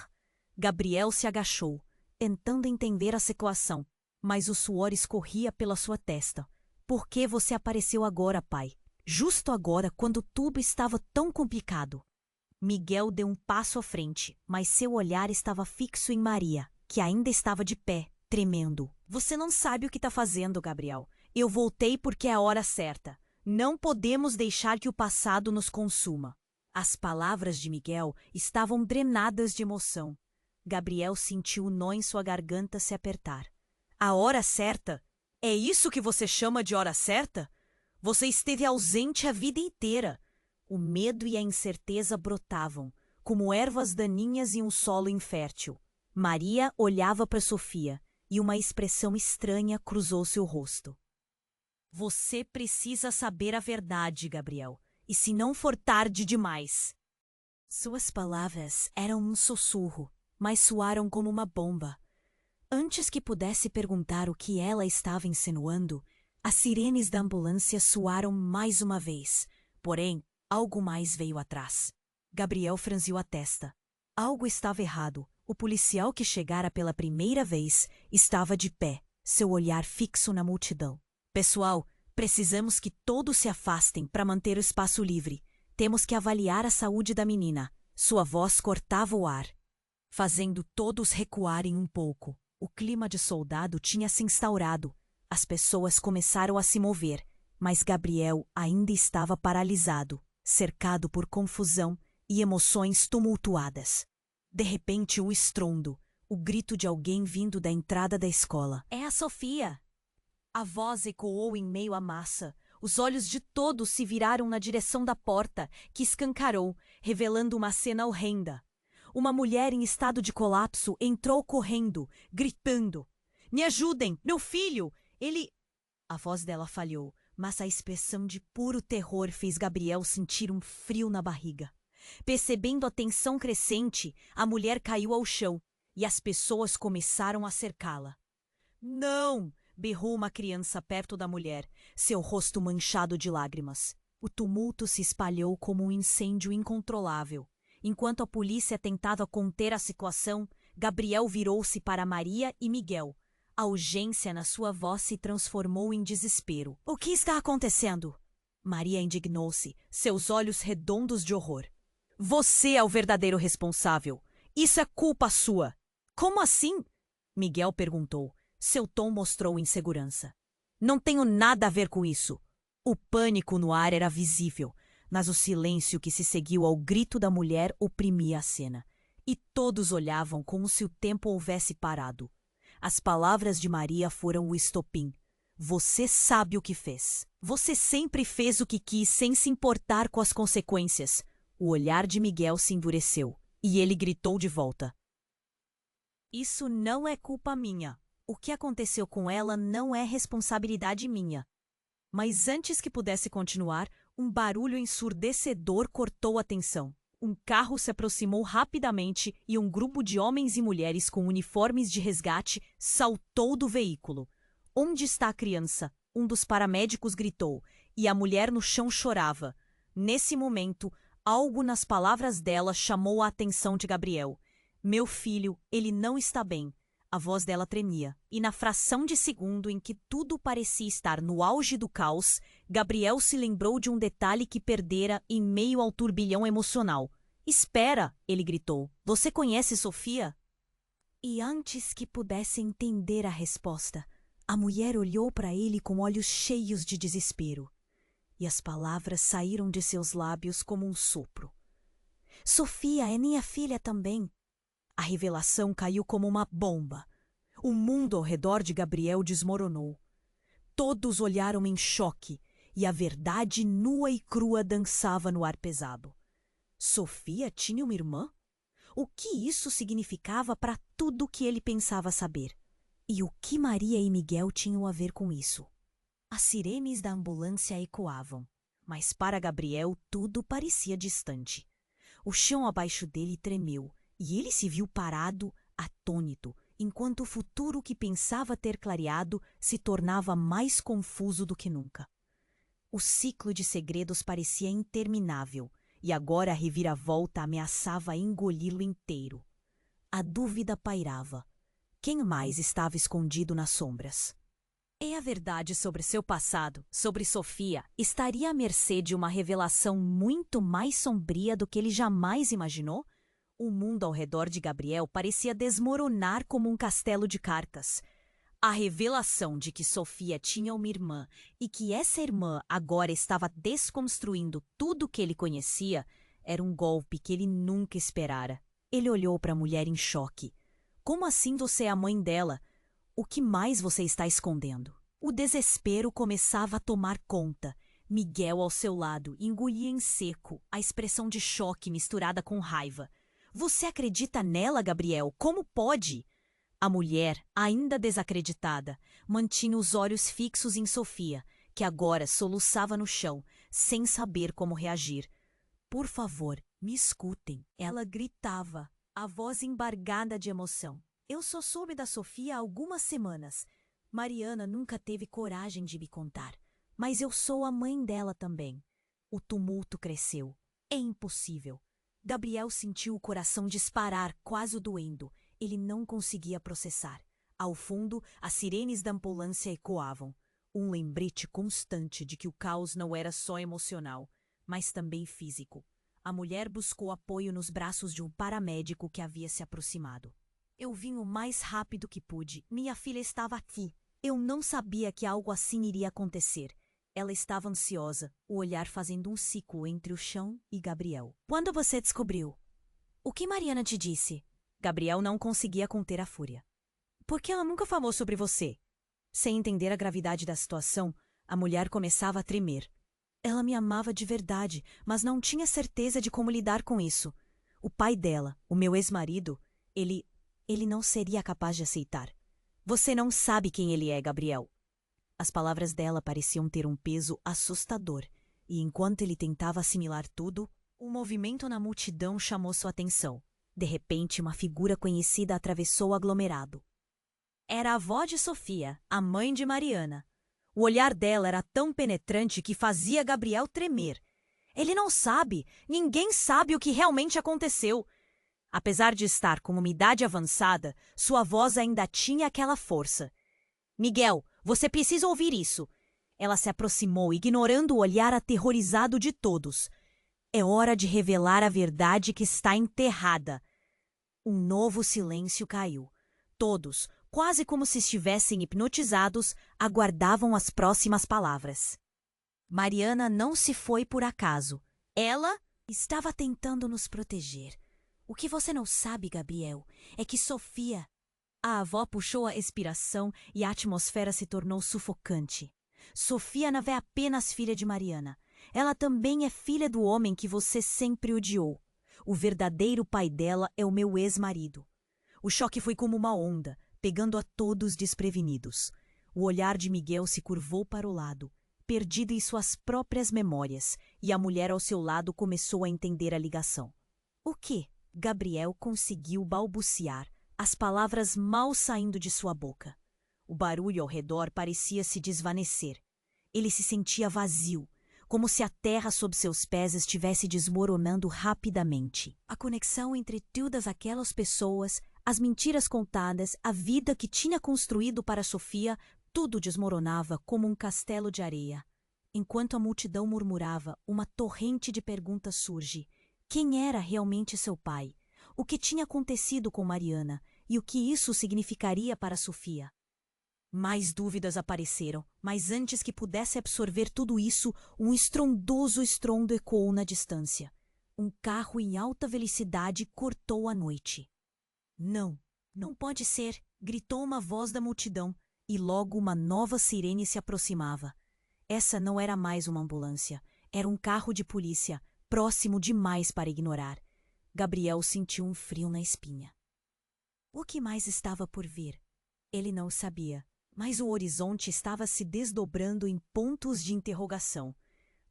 Gabriel se agachou, tentando entender a situação, mas o suor escorria pela sua testa. Por que você apareceu agora, pai? Justo agora, quando tudo estava tão complicado. Miguel deu um passo à frente, mas seu olhar estava fixo em Maria, que ainda estava de pé, tremendo. Você não sabe o que está fazendo, Gabriel. Eu voltei porque é a hora certa. Não podemos deixar que o passado nos consuma. As palavras de Miguel estavam drenadas de emoção. Gabriel sentiu o nó em sua garganta se apertar. A hora certa? É isso que você chama de hora certa? Você esteve ausente a vida inteira. O medo e a incerteza brotavam, como ervas daninhas em um solo infértil. Maria olhava para Sofia e uma expressão estranha cruzou seu rosto. Você precisa saber a verdade, Gabriel, e se não for tarde demais. Suas palavras eram um sussurro, mas soaram como uma bomba. Antes que pudesse perguntar o que ela estava insinuando, as sirenes da ambulância soaram mais uma vez. Porém, algo mais veio atrás. Gabriel franziu a testa. Algo estava errado. O policial que chegara pela primeira vez estava de pé, seu olhar fixo na multidão. Pessoal, precisamos que todos se afastem para manter o espaço livre. Temos que avaliar a saúde da menina. Sua voz cortava o ar, fazendo todos recuarem um pouco. O clima de soldado tinha se instaurado. As pessoas começaram a se mover, mas Gabriel ainda estava paralisado, cercado por confusão e emoções tumultuadas. De repente, o estrondo, o grito de alguém vindo da entrada da escola. É a Sofia! A voz ecoou em meio à massa. Os olhos de todos se viraram na direção da porta, que escancarou, revelando uma cena horrenda. Uma mulher em estado de colapso entrou correndo, gritando. Me ajudem! Meu filho! Ele... A voz dela falhou, mas a expressão de puro terror fez Gabriel sentir um frio na barriga. Percebendo a tensão crescente, a mulher caiu ao chão e as pessoas começaram a cercá-la. Não! Berrou uma criança perto da mulher, seu rosto manchado de lágrimas. O tumulto se espalhou como um incêndio incontrolável. Enquanto a polícia tentava conter a situação, Gabriel virou-se para Maria e Miguel. A urgência na sua voz se transformou em desespero. O que está acontecendo? Maria indignou-se, seus olhos redondos de horror. Você é o verdadeiro responsável. Isso é culpa sua. Como assim? Miguel perguntou. Seu tom mostrou insegurança. Não tenho nada a ver com isso. O pânico no ar era visível, mas o silêncio que se seguiu ao grito da mulher oprimia a cena. E todos olhavam como se o tempo houvesse parado. As palavras de Maria foram o estopim. Você sabe o que fez. Você sempre fez o que quis sem se importar com as consequências. O olhar de Miguel se endureceu, e ele gritou de volta. Isso não é culpa minha. O que aconteceu com ela não é responsabilidade minha. Mas antes que pudesse continuar, um barulho ensurdecedor cortou a tensão. Um carro se aproximou rapidamente e um grupo de homens e mulheres com uniformes de resgate saltou do veículo. Onde está a criança? Um dos paramédicos gritou, e a mulher no chão chorava. Nesse momento, algo nas palavras dela chamou a atenção de Gabriel. Meu filho, ele não está bem. A voz dela tremia, e na fração de segundo em que tudo parecia estar no auge do caos, Gabriel se lembrou de um detalhe que perdera em meio ao turbilhão emocional. Espera, ele gritou. Você conhece Sofia? E antes que pudesse entender a resposta, a mulher olhou para ele com olhos cheios de desespero. E as palavras saíram de seus lábios como um sopro. Sofia é minha filha também. A revelação caiu como uma bomba. O mundo ao redor de Gabriel desmoronou. Todos olharam em choque, e a verdade nua e crua dançava no ar pesado. Sofia tinha uma irmã? O que isso significava para tudo o que ele pensava saber? E o que Maria e Miguel tinham a ver com isso? As sirenes da ambulância ecoavam, mas para Gabriel tudo parecia distante. O chão abaixo dele tremeu e ele se viu parado, atônito, enquanto o futuro que pensava ter clareado se tornava mais confuso do que nunca. O ciclo de segredos parecia interminável e agora a reviravolta ameaçava engoli-lo inteiro. A dúvida pairava. Quem mais estava escondido nas sombras? E a verdade sobre seu passado, sobre Sofia, estaria à mercê de uma revelação muito mais sombria do que ele jamais imaginou? O mundo ao redor de Gabriel parecia desmoronar como um castelo de cartas. A revelação de que Sofia tinha uma irmã e que essa irmã agora estava desconstruindo tudo o que ele conhecia era um golpe que ele nunca esperara. Ele olhou para a mulher em choque. Como assim você é a mãe dela? O que mais você está escondendo? O desespero começava a tomar conta. Miguel ao seu lado engolia em seco, a expressão de choque misturada com raiva. Você acredita nela, Gabriel? Como pode? A mulher, ainda desacreditada, mantinha os olhos fixos em Sofia, que agora soluçava no chão, sem saber como reagir. Por favor, me escutem. Ela gritava, a voz embargada de emoção. Eu só soube da Sofia há algumas semanas. Mariana nunca teve coragem de me contar. Mas eu sou a mãe dela também. O tumulto cresceu. É impossível. Gabriel sentiu o coração disparar, quase o doendo. Ele não conseguia processar. Ao fundo, as sirenes da ambulância ecoavam. Um lembrete constante de que o caos não era só emocional, mas também físico. A mulher buscou apoio nos braços de um paramédico que havia se aproximado. Eu vim o mais rápido que pude. Minha filha estava aqui. Eu não sabia que algo assim iria acontecer. Ela estava ansiosa, o olhar fazendo um ciclo entre o chão e Gabriel. Quando você descobriu? O que Mariana te disse? Gabriel não conseguia conter a fúria. Por que ela nunca falou sobre você? Sem entender a gravidade da situação, a mulher começava a tremer. Ela me amava de verdade, mas não tinha certeza de como lidar com isso. O pai dela, o meu ex-marido, ele não seria capaz de aceitar. Você não sabe quem ele é, Gabriel. As palavras dela pareciam ter um peso assustador, e enquanto ele tentava assimilar tudo, um movimento na multidão chamou sua atenção. De repente, uma figura conhecida atravessou o aglomerado. Era a avó de Sofia, a mãe de Mariana. O olhar dela era tão penetrante que fazia Gabriel tremer. Ele não sabe, ninguém sabe o que realmente aconteceu. Apesar de estar com uma idade avançada, sua voz ainda tinha aquela força. Miguel, você precisa ouvir isso. Ela se aproximou, ignorando o olhar aterrorizado de todos. É hora de revelar a verdade que está enterrada. Um novo silêncio caiu. Todos, quase como se estivessem hipnotizados, aguardavam as próximas palavras. Mariana não se foi por acaso. Ela estava tentando nos proteger. O que você não sabe, Gabriel, é que Sofia... A avó puxou a expiração e a atmosfera se tornou sufocante. Sofia não é apenas filha de Mariana. Ela também é filha do homem que você sempre odiou. O verdadeiro pai dela é o meu ex-marido. O choque foi como uma onda, pegando a todos desprevenidos. O olhar de Miguel se curvou para o lado, perdido em suas próprias memórias, e a mulher ao seu lado começou a entender a ligação. O que? Gabriel conseguiu balbuciar, as palavras mal saindo de sua boca. O barulho ao redor parecia se desvanecer. Ele se sentia vazio, como se a terra sob seus pés estivesse desmoronando rapidamente. A conexão entre todas aquelas pessoas, as mentiras contadas, a vida que tinha construído para Sofia, tudo desmoronava como um castelo de areia. Enquanto a multidão murmurava, uma torrente de perguntas surge. Quem era realmente seu pai? O que tinha acontecido com Mariana? E o que isso significaria para Sofia? Mais dúvidas apareceram, mas antes que pudesse absorver tudo isso, um estrondoso estrondo ecoou na distância. Um carro em alta velocidade cortou a noite. Não, não pode ser, gritou uma voz da multidão, e logo uma nova sirene se aproximava. Essa não era mais uma ambulância, era um carro de polícia, próximo demais para ignorar. Gabriel sentiu um frio na espinha. O que mais estava por vir? Ele não sabia, Mas o horizonte estava se desdobrando em pontos de interrogação.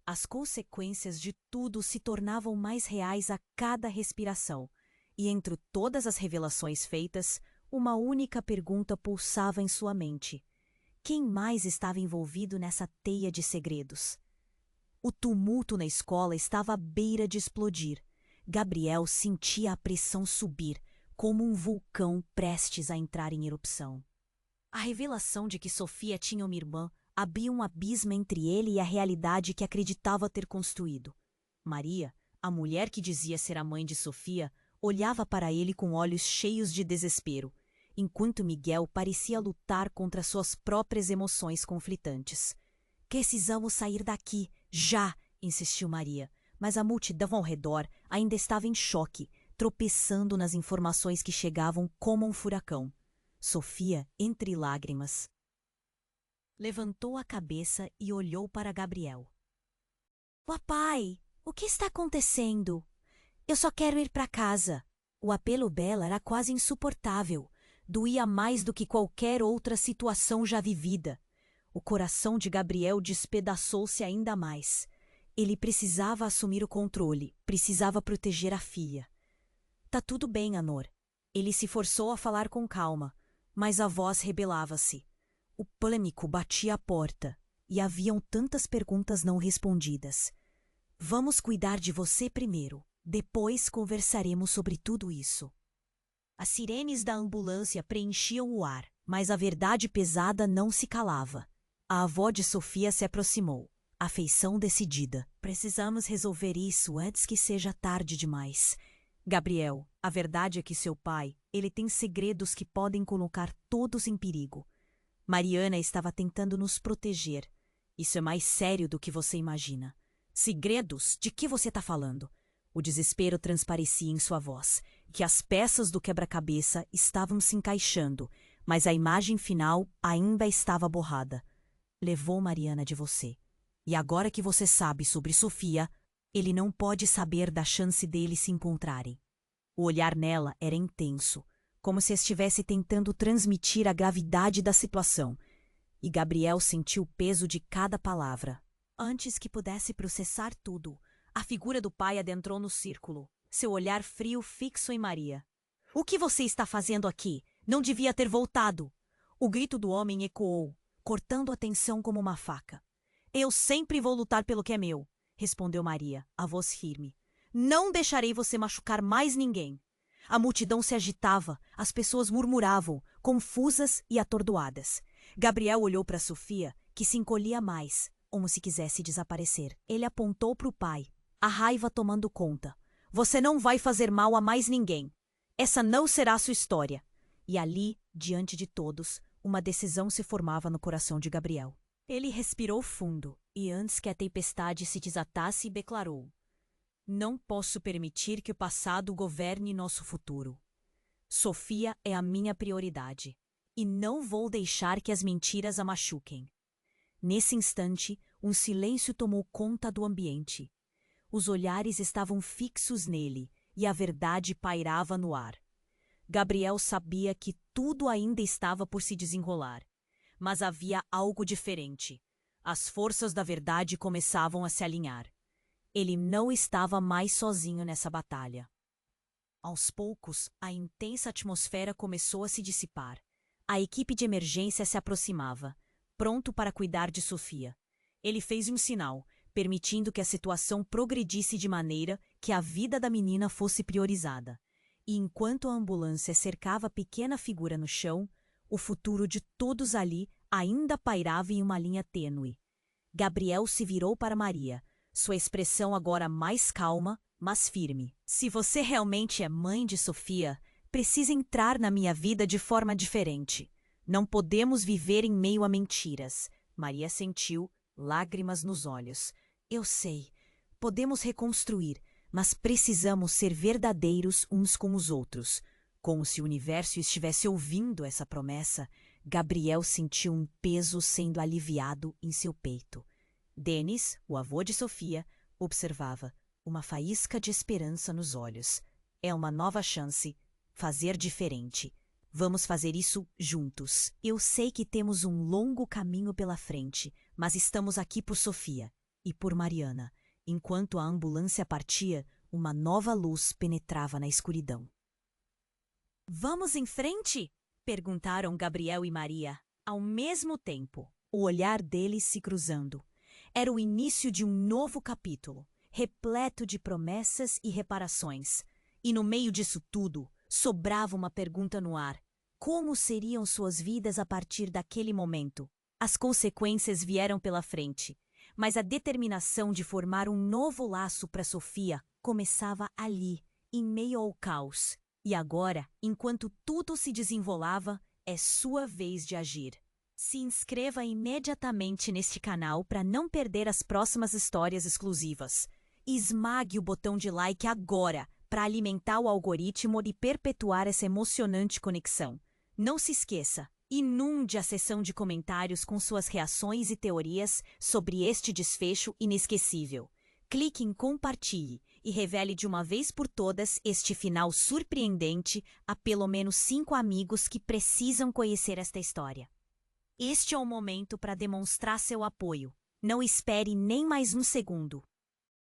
As consequências de tudo se tornavam mais reais a cada respiração, e entre todas as revelações feitas, uma única pergunta pulsava em sua mente: quem mais estava envolvido nessa teia de segredos? O tumulto na escola estava à beira de explodir. Gabriel sentia a pressão subir, como um vulcão prestes a entrar em erupção. A revelação de que Sofia tinha uma irmã havia um abismo entre ele e a realidade que acreditava ter construído. Maria, a mulher que dizia ser a mãe de Sofia, olhava para ele com olhos cheios de desespero, enquanto Miguel parecia lutar contra suas próprias emoções conflitantes. Precisamos sair daqui, já! Insistiu Maria, mas a multidão ao redor ainda estava em choque, tropeçando nas informações que chegavam como um furacão. Sofia, entre lágrimas, levantou a cabeça e olhou para Gabriel. Papai, o que está acontecendo? Eu só quero ir para casa. O apelo dela era quase insuportável. Doía mais do que qualquer outra situação já vivida. O coração de Gabriel despedaçou-se ainda mais. Ele precisava assumir o controle, precisava proteger a filha. Tá tudo bem, Anor. Ele se forçou a falar com calma, mas a voz rebelava-se. O pânico batia à porta, e haviam tantas perguntas não respondidas. Vamos cuidar de você primeiro, depois conversaremos sobre tudo isso. As sirenes da ambulância preenchiam o ar, mas a verdade pesada não se calava. A avó de Sofia se aproximou, a feição decidida. Precisamos resolver isso antes que seja tarde demais. Gabriel, a verdade é que seu pai, ele tem segredos que podem colocar todos em perigo. Mariana estava tentando nos proteger. Isso é mais sério do que você imagina. Segredos? De que você está falando? O desespero transparecia em sua voz, que as peças do quebra-cabeça estavam se encaixando, mas a imagem final ainda estava borrada. Levou Mariana de você. E agora que você sabe sobre Sofia, ele não pode saber da chance deles se encontrarem. O olhar nela era intenso, como se estivesse tentando transmitir a gravidade da situação, e Gabriel sentiu o peso de cada palavra. Antes que pudesse processar tudo, a figura do pai adentrou no círculo, seu olhar frio fixo em Maria. — O que você está fazendo aqui? Não devia ter voltado! O grito do homem ecoou, cortando a tensão como uma faca. — Eu sempre vou lutar pelo que é meu, respondeu Maria, a voz firme. Não deixarei você machucar mais ninguém. A multidão se agitava, as pessoas murmuravam, confusas e atordoadas. Gabriel olhou para Sofia, que se encolhia mais, como se quisesse desaparecer. Ele apontou para o pai, a raiva tomando conta. Você não vai fazer mal a mais ninguém. Essa não será a sua história. E ali, diante de todos, uma decisão se formava no coração de Gabriel. Ele respirou fundo e, antes que a tempestade se desatasse, declarou: não posso permitir que o passado governe nosso futuro. Sofia é a minha prioridade, e não vou deixar que as mentiras a machuquem. Nesse instante, um silêncio tomou conta do ambiente. Os olhares estavam fixos nele, e a verdade pairava no ar. Gabriel sabia que tudo ainda estava por se desenrolar, mas havia algo diferente. As forças da verdade começavam a se alinhar. Ele não estava mais sozinho nessa batalha. Aos poucos, a intensa atmosfera começou a se dissipar. A equipe de emergência se aproximava, pronto para cuidar de Sofia. Ele fez um sinal, permitindo que a situação progredisse de maneira que a vida da menina fosse priorizada. E enquanto a ambulância cercava a pequena figura no chão, o futuro de todos ali ainda pairava em uma linha tênue. Gabriel se virou para Maria, sua expressão agora mais calma, mas firme. Se você realmente é mãe de Sofia, precisa entrar na minha vida de forma diferente. Não podemos viver em meio a mentiras. Maria sentiu, lágrimas nos olhos. Eu sei, podemos reconstruir, mas precisamos ser verdadeiros uns com os outros. Como se o universo estivesse ouvindo essa promessa, Gabriel sentiu um peso sendo aliviado em seu peito. Denis, o avô de Sofia, observava, uma faísca de esperança nos olhos. É uma nova chance, fazer diferente. Vamos fazer isso juntos. Eu sei que temos um longo caminho pela frente, mas estamos aqui por Sofia e por Mariana. Enquanto a ambulância partia, uma nova luz penetrava na escuridão. Vamos em frente? Perguntaram Gabriel e Maria, ao mesmo tempo, o olhar deles se cruzando. Era o início de um novo capítulo, repleto de promessas e reparações. E no meio disso tudo, sobrava uma pergunta no ar. Como seriam suas vidas a partir daquele momento? As consequências vieram pela frente, mas a determinação de formar um novo laço para Sofia começava ali, em meio ao caos. E agora, enquanto tudo se desenrolava, é sua vez de agir. Se inscreva imediatamente neste canal para não perder as próximas histórias exclusivas. Esmague o botão de like agora para alimentar o algoritmo e perpetuar essa emocionante conexão. Não se esqueça, inunde a seção de comentários com suas reações e teorias sobre este desfecho inesquecível. Clique em compartilhe e revele de uma vez por todas este final surpreendente a pelo menos 5 amigos que precisam conhecer esta história. Este é o momento para demonstrar seu apoio. Não espere nem mais um segundo.